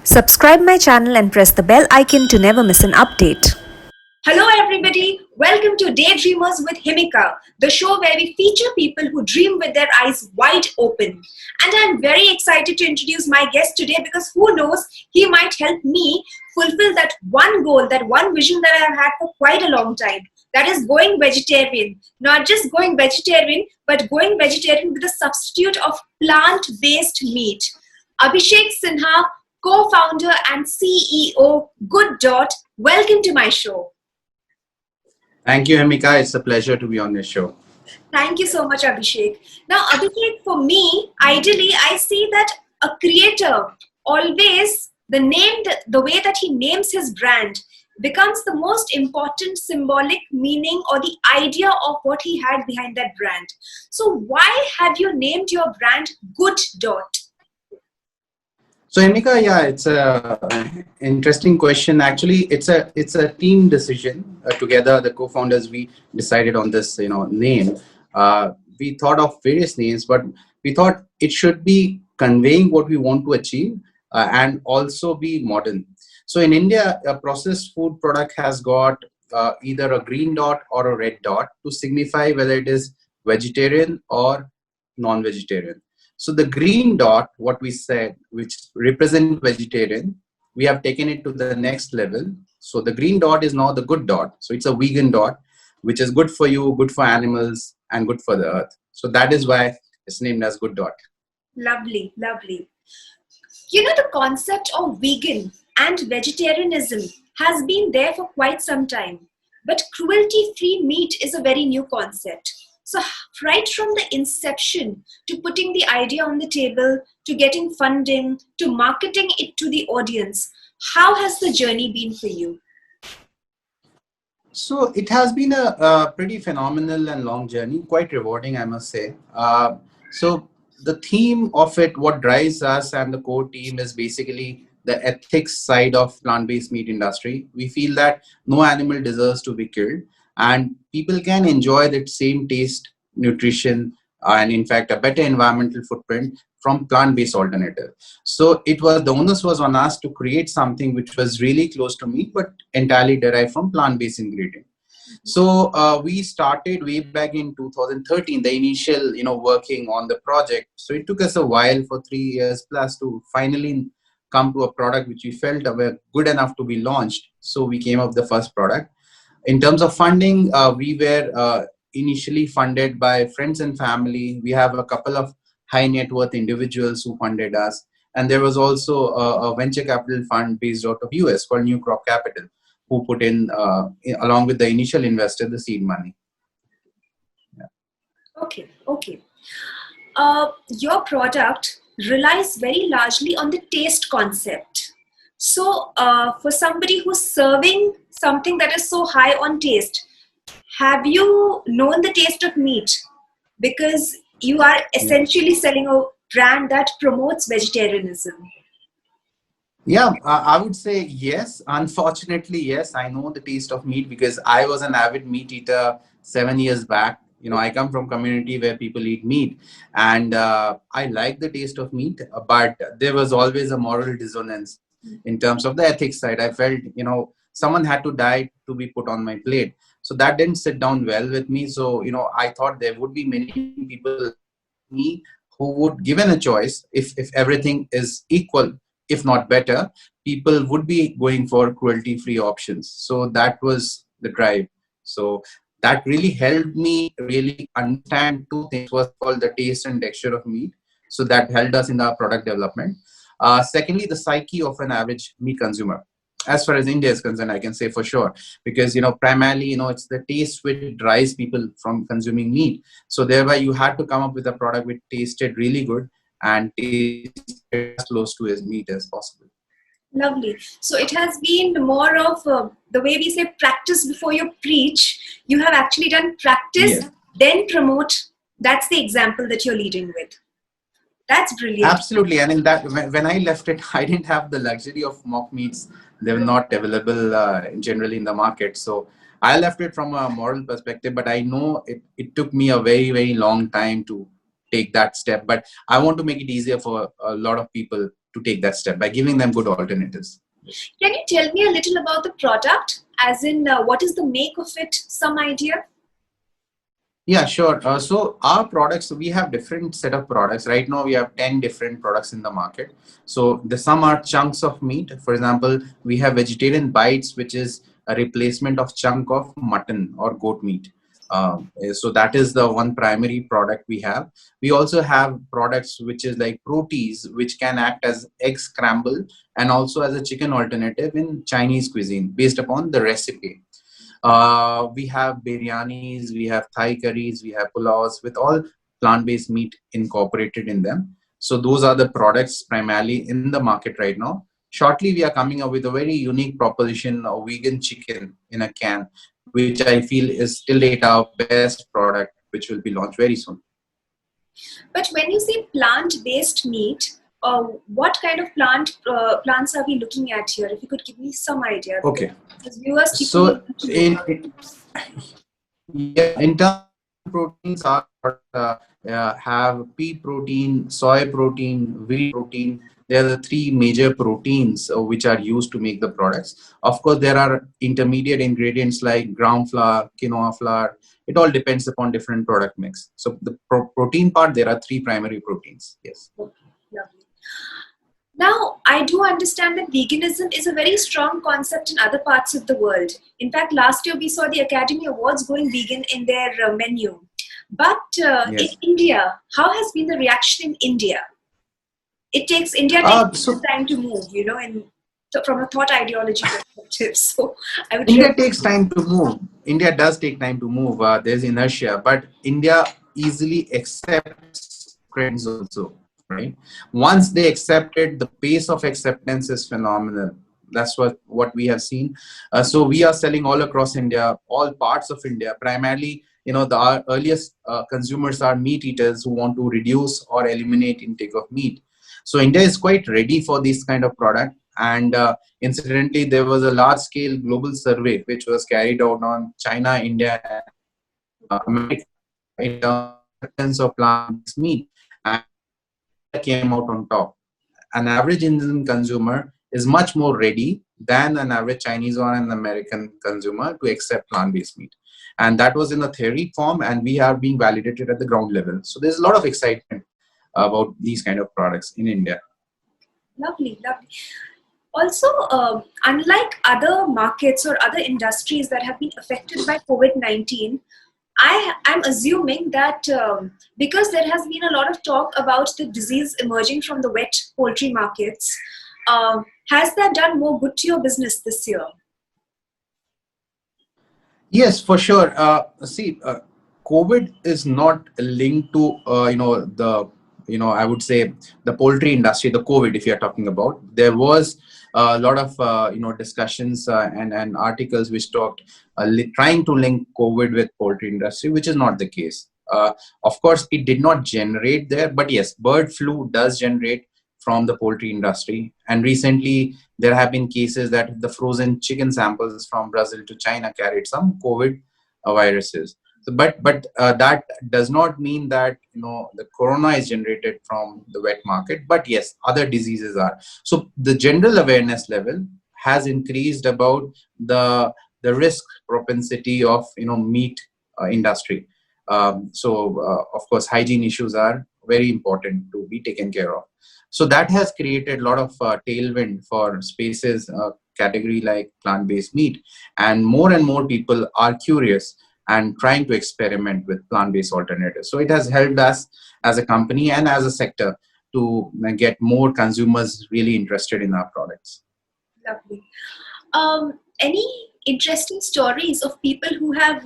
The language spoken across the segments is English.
Subscribe my channel and press the bell icon to never miss an update. Hello everybody, welcome to Daydreamers with Himika, the show where we feature people who dream with their eyes wide open. And I'm very excited to introduce my guest today because who knows, he might help me fulfill that one goal, that one vision that I've had for quite a long time. That is going vegetarian. Not just going vegetarian, but going vegetarian with a substitute of plant-based meat. Abhishek Sinha, co-founder and CEO GoodDot, welcome to my show. Thank you, Himika. It's a pleasure to be on this show. Thank you so much, Abhishek. Now, Abhishek, for me, ideally, I see that a creator always, the way that he names his brand becomes the most important symbolic meaning or the idea of what he had behind that brand. So why have you named your brand GoodDot? So, Himika, yeah, it's a interesting question. Actually, it's a team decision. Together, the co-founders, we decided on this, name. We thought of various names, but we thought it should be conveying what we want to achieve and also be modern. So, in India, a processed food product has got either a green dot or a red dot to signify whether it is vegetarian or non-vegetarian. So the green dot, what we said, which represent vegetarian, we have taken it to the next level. So the green dot is now the good dot. So it's a vegan dot, which is good for you, good for animals, and good for the earth. So that is why it's named as GoodDot. Lovely, lovely. You know, the concept of vegan and vegetarianism has been there for quite some time. But cruelty-free meat is a very new concept. So right from the inception to putting the idea on the table, to getting funding, to marketing it to the audience, how has the journey been for you? So it has been a pretty phenomenal and long journey, quite rewarding, I must say. So the theme of it, what drives us and the core team is basically the ethics side of plant-based meat industry. We feel that no animal deserves to be killed and people can enjoy that same taste, nutrition, and in fact a better environmental footprint from plant-based alternative. So the onus was on us to create something which was really close to meat but entirely derived from plant-based ingredient. So we started way back in 2013, the initial working on the project. So it took us a while, for 3 years plus, to finally come to a product which we felt were good enough to be launched. So we came up with the first product. In terms of funding, we were initially funded by friends and family. We have a couple of high net worth individuals who funded us. And there was also a venture capital fund based out of US called New Crop Capital, who put in, along with the initial investor, the seed money. Yeah. Okay. Your product relies very largely on the taste concept. So for somebody who's serving something that is so high on taste, have you known the taste of meat? Because you are essentially selling a brand that promotes vegetarianism. Yeah, I would say yes. Unfortunately, yes, I know the taste of meat because I was an avid meat eater 7 years back. I come from a community where people eat meat and I like the taste of meat, but there was always a moral dissonance in terms of the ethics side. I felt, someone had to die to be put on my plate. So that didn't sit down well with me. So, I thought there would be many people like me who would, given a choice, if everything is equal, if not better, people would be going for cruelty-free options. So that was the drive. So that really helped me really understand two things. First of all, the taste and texture of meat. So that helped us in our product development. Secondly, the psyche of an average meat consumer. As far as India is concerned, I can say for sure, because, primarily, it's the taste which drives people from consuming meat. So thereby you had to come up with a product which tasted really good and tasted as close to as meat as possible. Lovely. So it has been more of the way we say practice before you preach. You have actually done practice, then promote. That's the example that you're leading with. That's brilliant. Absolutely. And in that, when I left it, I didn't have the luxury of mock meats. They were not available generally in the market. So I left it from a moral perspective, but I know it took me a very, very long time to take that step. But I want to make it easier for a lot of people to take that step by giving them good alternatives. Can you tell me a little about the product? As in, what is the make of it? Some idea? Yeah, sure. So our products, we have different set of products. Right now, we have 10 different products in the market. So the some are chunks of meat. For example, we have vegetarian bites, which is a replacement of chunk of mutton or goat meat. So that is the one primary product we have. We also have products which is like proteins, which can act as egg scramble and also as a chicken alternative in Chinese cuisine based upon the recipe. We have biryanis, we have Thai curries, we have pulaus with all plant-based meat incorporated in them. So those are the products primarily in the market right now. Shortly, we are coming up with a very unique proposition of vegan chicken in a can, which I feel is till date our best product, which will be launched very soon. But when you say plant-based meat, what kind of plants are we looking at here? If you could give me some idea. Okay. Because viewers So keep yeah, in terms of proteins, our have pea protein, soy protein, wheat protein. They are the three major proteins which are used to make the products. Of course, there are intermediate ingredients like ground flour, quinoa flour. It all depends upon different product mix. So the protein part, there are three primary proteins. Yes. Okay, lovely. Now, I do understand that veganism is a very strong concept in other parts of the world. In fact, last year we saw the Academy Awards going vegan in their menu. But in Yes. India, how has been the reaction in India? India takes So time to move, from a thought ideology perspective. So I would India really takes time to move. India does take time to move. There's inertia, but India easily accepts trends also, right? Once they accept it, the pace of acceptance is phenomenal. That's what we have seen. So we are selling all across India, all parts of India. Primarily, our earliest consumers are meat eaters who want to reduce or eliminate intake of meat. So India is quite ready for this kind of product. And incidentally, there was a large-scale global survey which was carried out on China, India, and America in terms of acceptance of plant-based meat, and India came out on top. An average Indian consumer is much more ready than an average Chinese or an American consumer to accept plant-based meat. And that was in a theory form, and we are being validated at the ground level. So there's a lot of excitement about these kind of products in India. lovely, lovely. Also, unlike other markets or other industries that have been affected by COVID-19, I'm assuming that because there has been a lot of talk about the disease emerging from the wet poultry markets, has that done more good to your business this year? Yes, for sure. See, COVID is not linked to I would say the poultry industry. The COVID, if you are talking about, there was a lot of discussions and articles which talked trying to link COVID with poultry industry, which is not the case. Of course, it did not generate there, but yes, bird flu does generate from the poultry industry. And recently, there have been cases that the frozen chicken samples from Brazil to China carried some COVID viruses. So, but that does not mean that the corona is generated from the wet market. But yes, other diseases are. So the general awareness level has increased about the risk propensity of meat industry. Of course, hygiene issues are very important to be taken care of. So that has created a lot of tailwind for spaces category like plant-based meat, and more people are curious and trying to experiment with plant-based alternatives. So it has helped us as a company and as a sector to get more consumers really interested in our products. Lovely. Any interesting stories of people who have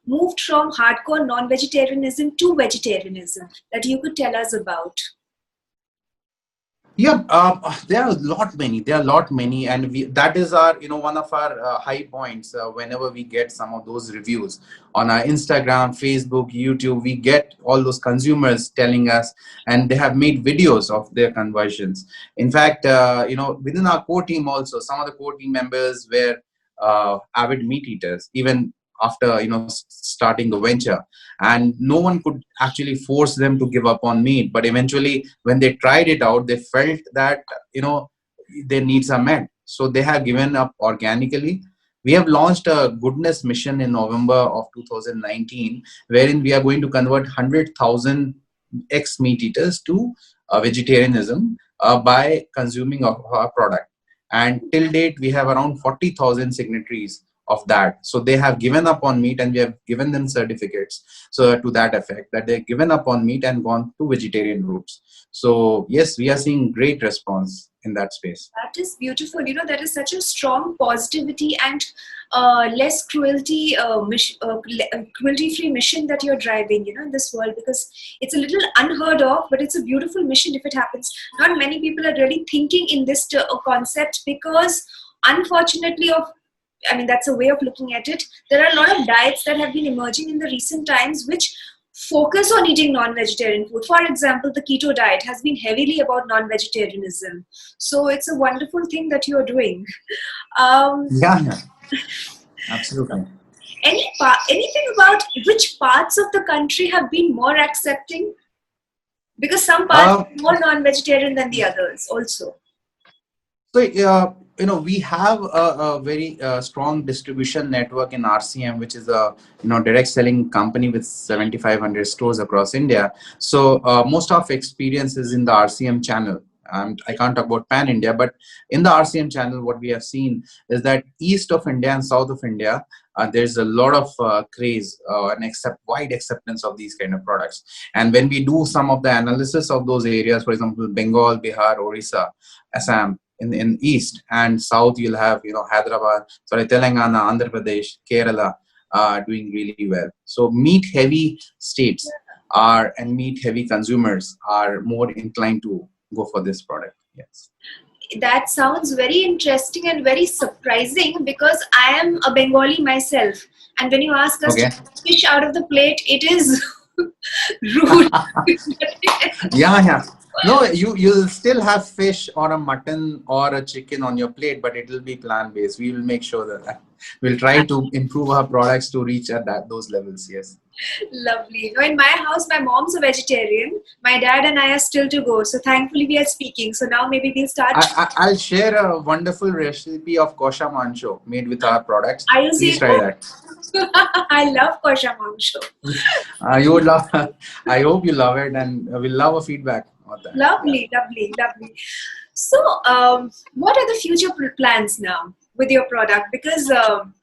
moved from hardcore non-vegetarianism to vegetarianism that you could tell us about? Yeah, there are a lot many. There are a lot many, and that is our, one of our high points. Whenever we get some of those reviews on our Instagram, Facebook, YouTube, we get all those consumers telling us, and they have made videos of their conversions. In fact, within our core team also, some of the core team members were avid meat eaters. Even after starting the venture, and no one could actually force them to give up on meat. But eventually, when they tried it out, they felt that their needs are met, so they have given up organically. We have launched a goodness mission in November of 2019, wherein we are going to convert 100,000 ex-meat eaters to vegetarianism by consuming our product. And till date, we have around 40,000 signatories of that. So they have given up on meat, and we have given them certificates so to that effect, that they've given up on meat and gone to vegetarian routes. So yes, we are seeing great response in that space. That is beautiful. That is such a strong positivity and less cruelty, cruelty-free mission that you're driving, in this world, because it's a little unheard of, but it's a beautiful mission if it happens. Not many people are really thinking in this concept, because unfortunately that's a way of looking at it. There are a lot of diets that have been emerging in the recent times which focus on eating non-vegetarian food. For example, the keto diet has been heavily about non-vegetarianism. So it's a wonderful thing that you're doing. Yeah, absolutely. Anything about which parts of the country have been more accepting? Because some parts are more non-vegetarian than the others also. So, we have a very strong distribution network in RCM, which is a direct selling company with 7,500 stores across India. So most of experience is in the RCM channel. I can't talk about pan India, but in the RCM channel, what we have seen is that east of India and south of India, there's a lot of craze and wide acceptance of these kind of products. And when we do some of the analysis of those areas, for example, Bengal, Bihar, Orissa, Assam, in east and south, you'll have Hyderabad, Telangana, Andhra Pradesh, Kerala doing really well. So meat heavy states and meat heavy consumers are more inclined to go for this product. Yes, that sounds very interesting and very surprising, because I am a Bengali myself, and when you ask us to fish out of the plate, it is rude. Yeah. No, you'll still have fish or a mutton or a chicken on your plate, but it will be plant-based. We will make sure that we'll try to improve our products to reach at those levels. Yes. Lovely. In my house, my mom's a vegetarian. My dad and I are still to go. So thankfully we are speaking. So now maybe we'll start. I'll share a wonderful recipe of kosha mansho made with our products. Are you Please try that. I love kosha mansho. You would love. I hope you love it, and we'll love a feedback on that. Lovely. So, what are the future plans now with your product? Because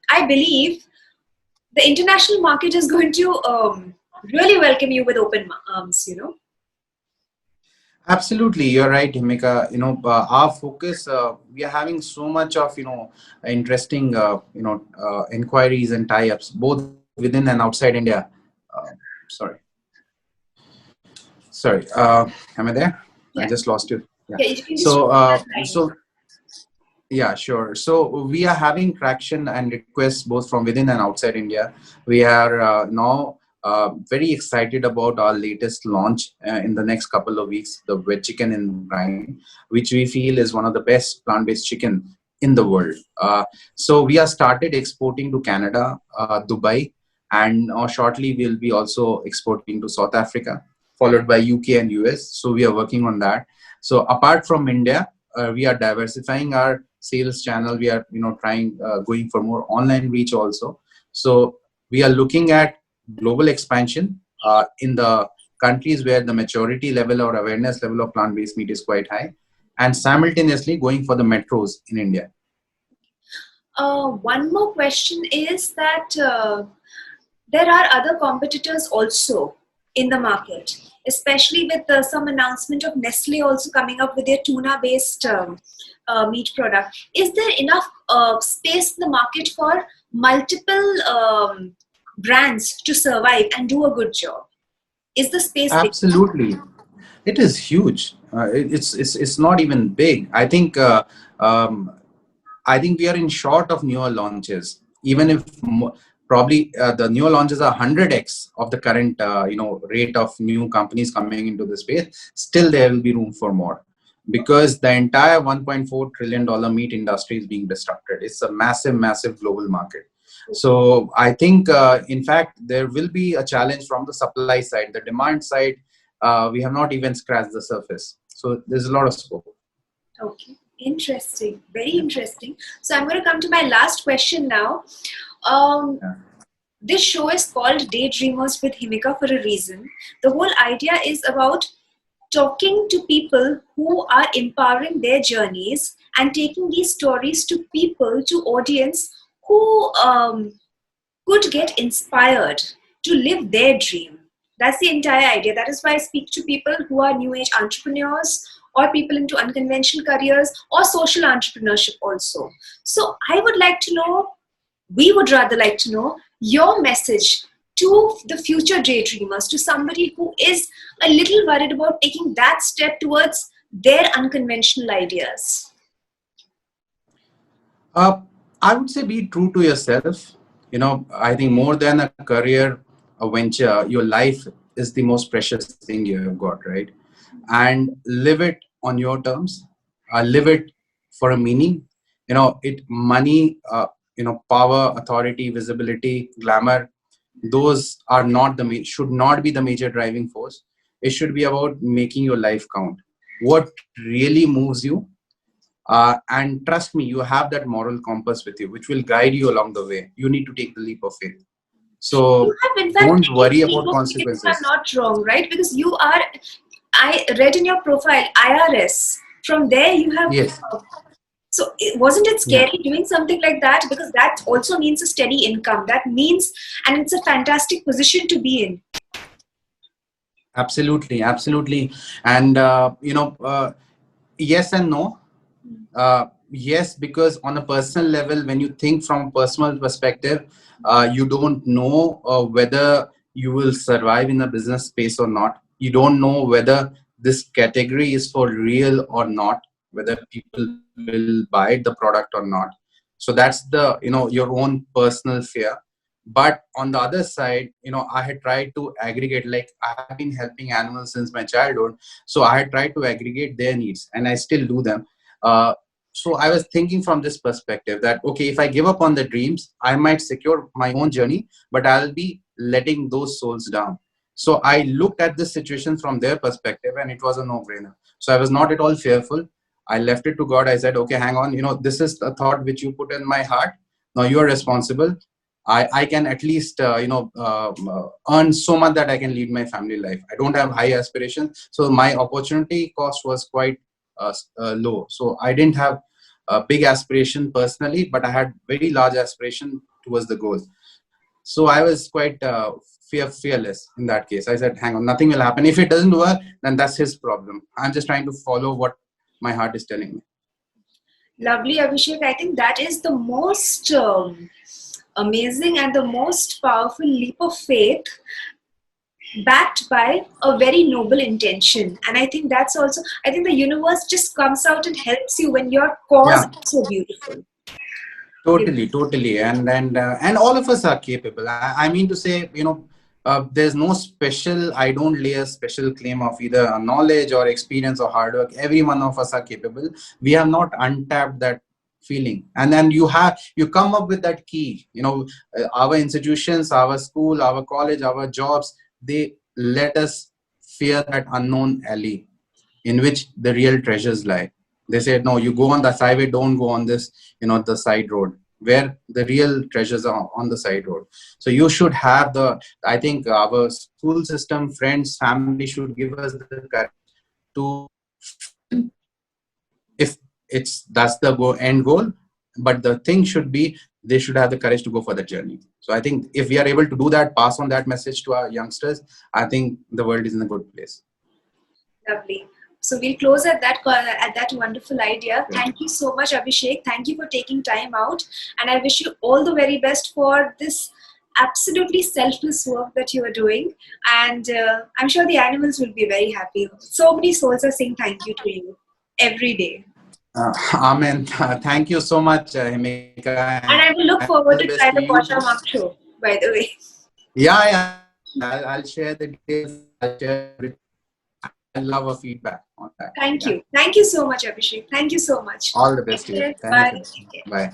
I believe the international market is going to really welcome you with open arms, Absolutely, you're right, Himika. Our focus, we are having so much of, interesting, inquiries and tie-ups, both within and outside India. Sorry. Am I there? Yeah. I just lost you. Yeah. Yeah, sure. So we are having traction and requests both from within and outside India. We are now very excited about our latest launch in the next couple of weeks, the veg chicken in brine, which we feel is one of the best plant-based chicken in the world. So we are started exporting to Canada, Dubai, and shortly we'll be also exporting to South Africa, followed by UK and US. So we are working on that. So apart from India, we are diversifying our sales channel. We are trying going for more online reach also. So we are looking at global expansion in the countries where the maturity level or awareness level of plant-based meat is quite high, and simultaneously going for the metros in India. One more question is that there are other competitors also in the market, especially with some announcement of Nestle also coming up with their tuna-based meat product. Is there enough space in the market for multiple brands to survive and do a good job? Is the space absolutely big? It is huge. It's not even big. I think we are in short of newer launches. Even if probably the newer launches are 100x of the current rate of new companies coming into the space, still there will be room for more, because the entire $1.4 trillion meat industry is being disrupted. It's a massive global market. So I think, in fact, there will be a challenge from the supply side. The demand side, we have not even scratched the surface. So there's a lot of scope. Okay, interesting. Very interesting. So I'm going to come to my last question now. Um, Yeah. this show is called Daydreamers with Himika for a reason. The whole idea is about talking to people who are empowering their journeys and taking these stories to people, to audience who could get inspired to live their dream. That's the entire idea. That is why I speak to people who are new age entrepreneurs or people into unconventional careers or social entrepreneurship also. So I would like to know, we would rather like to know your message to the future daydreamers, to somebody who is a little worried about taking that step towards their unconventional ideas. Uh, I would say be true to yourself. I think more than a career, a venture, your life is the most precious thing you have got, right? And live it on your terms. Live it for a meaning. Money, power, authority, visibility, glamour. Those are not should not be the major driving force. It should be about making your life count. What really moves you, and trust me, you have that moral compass with you, which will guide you along the way. You need to take the leap of faith. You So have, in fact, don't taken worry the leap about of faith, if I'm consequences. not wrong, right? Because you are, I read in your profile, IRS. From there, you have. Yes. So, wasn't it Yeah. scary doing something like that? Because that also means a steady income. That means, and it's a fantastic position to be in. Absolutely. Absolutely. And yes and no. Yes, because on a personal level, when you think from a personal perspective, you don't know whether you will survive in the business space or not. You don't know whether this category is for real or not, whether people will buy the product or not. So that's the, your own personal fear. But on the other side, I had tried to aggregate, like I have been helping animals since my childhood. So I had tried to aggregate their needs, and I still do them. uh, so I was thinking from this perspective that, okay, if I give up on the dreams, I might secure my own journey, but I'll be letting those souls down. So I looked at this situation from their perspective, and it was a no-brainer. So I was not at all fearful. I left it to God. I said, okay, hang on, this is the thought which you put in my heart. Now you are responsible. I can at least earn so much that I can lead my family life. I don't have high aspirations, so my opportunity cost was quite low. So I didn't have a big aspiration personally, but I had very large aspiration towards the goal. So I was quite fearless in that case. I said, hang on, nothing will happen. If it doesn't work, then that's his problem. I'm just trying to follow what my heart is telling me. Lovely, Abhishek. I think that is the most amazing and the most powerful leap of faith backed by a very noble intention. And I think that's also, I think the universe just comes out and helps you when your cause Yeah. is so beautiful. Totally, totally, and all of us are capable. I mean to say, there's no special. I don't lay a special claim of either knowledge or experience or hard work. Every one of us are capable. We have not untapped that feeling, and then you come up with that key. Our institutions, our school, our college, our jobs, they let us fear that unknown alley in which the real treasures lie. They said, no, you go on the highway, don't go on this, the side road where the real treasures are on the side road. So you should have I think our school system, friends, family should give us the courage to fail if that's the end goal. But the thing should be, they should have the courage to go for the journey. So I think if we are able to do that, pass on that message to our youngsters, I think the world is in a good place. Lovely. So we'll close at that wonderful idea. Thank you so much, Abhishek. Thank you for taking time out, and I wish you all the very best for this absolutely selfless work that you are doing. And I'm sure the animals will be very happy. So many souls are saying thank you to you every day. Amen. Thank you so much, Himika, and And I will all the look best to forward to you try the both. Pasha Mark show, by the way. Yeah, I'll share the details. I'll share everything. I love a feedback on that. Thank Yeah. you. Thank you so much, Abhishek. Thank you so much. All the Take best to you. care. Thank Bye. you. Take care. Bye.